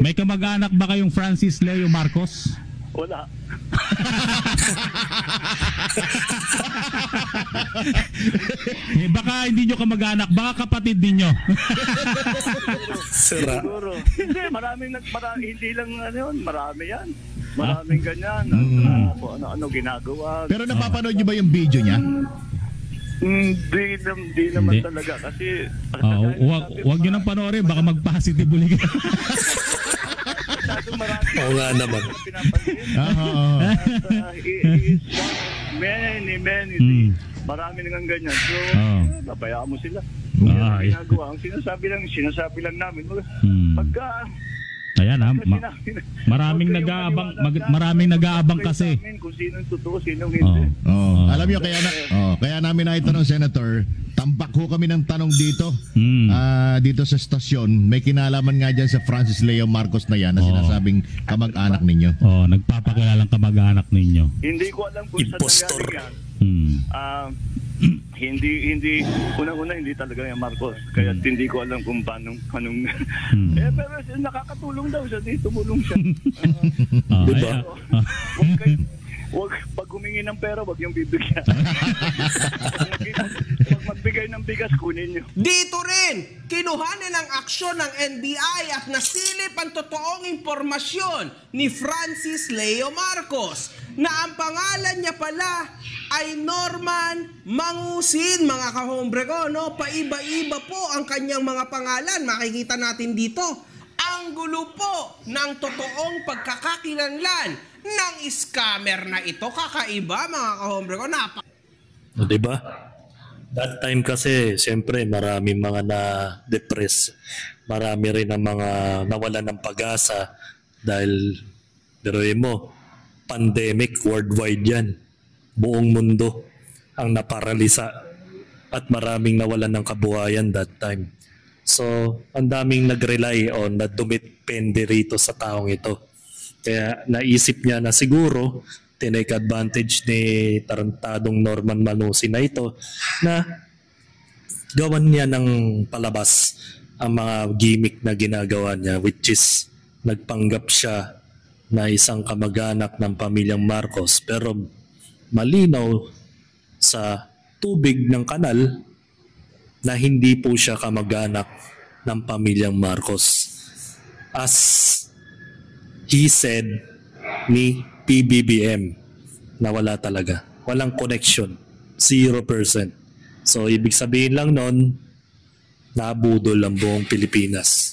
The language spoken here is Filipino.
May kamag-anak ba kayong Francis Leo Marcos? Wala. Baka hindi nyo kamag-anak, baka kapatid ninyo. Sira. Siguro. Hindi, hindi lang ano yun, marami yan. Maraming ganyan. Ano ginagawa. Pero napapanood nyo ba yung video niya? Hindi naman talaga kasi Huwag nyo nang panoorin, baka mag-positive ulit. Oo nga naman. Marami nang ganyan. So, nabayaan mo sila. Ginagawa. Ang sinasabi lang namin. Pagka ayan maraming nag-aabang kasi. Kung sinong totoo, sinong hindi. Alam niyo kaya namin naitanong, Senator, tambak ho kami ng tanong dito. Dito sa stasyon, may kinalaman nga diyan sa Francis Leo Marcos na yan na sinasabing kamag-anak ninyo. Nagpapakilalang kamag-anak ninyo. Hindi ko alam kung saan nangyari yan. Hindi unang-una hindi talaga yung Marcos, kaya hindi ko alam kung anong pero nakakatulong daw siya, tumulong siya. Diba? Wag pag humingi ng pera, wag yung bibigyan. Wag magbigay ng bigas, kunin nyo. Dito rin, kinuhanan ng aksyon ng NBI at nasilip ang totoong impormasyon ni Francis Leo Marcos na ang pangalan niya pala ay Norman Mangusin, mga kahombre ko, no? Paiba-iba po ang kanyang mga pangalan. Makikita natin dito. Ang gulo po ng totoong pagkakakilanlan ng scammer na ito. Kakaiba, mga kahombre ko. O, diba? That time kasi, siyempre, maraming mga na-depress. Marami rin ang mga nawalan ng pag-asa dahil, biruin mo, pandemic worldwide yan. Buong mundo ang naparalisa at maraming nawalan ng kabuhayan that time. So, ang daming nag-rely on na dumipende rito sa taong ito. Kaya naisip niya na siguro tinake advantage ni tarantadong Norman Mangusin na ito na gawan niya ng palabas ang mga gimmick na ginagawa niya, which is nagpanggap siya na isang kamag-anak ng pamilyang Marcos, pero malinaw sa tubig ng kanal na hindi po siya kamag-anak ng pamilyang Marcos. As he said ni PBBM na wala talaga. Walang connection. 0%. So, ibig sabihin lang nun, nabudol ang buong Pilipinas.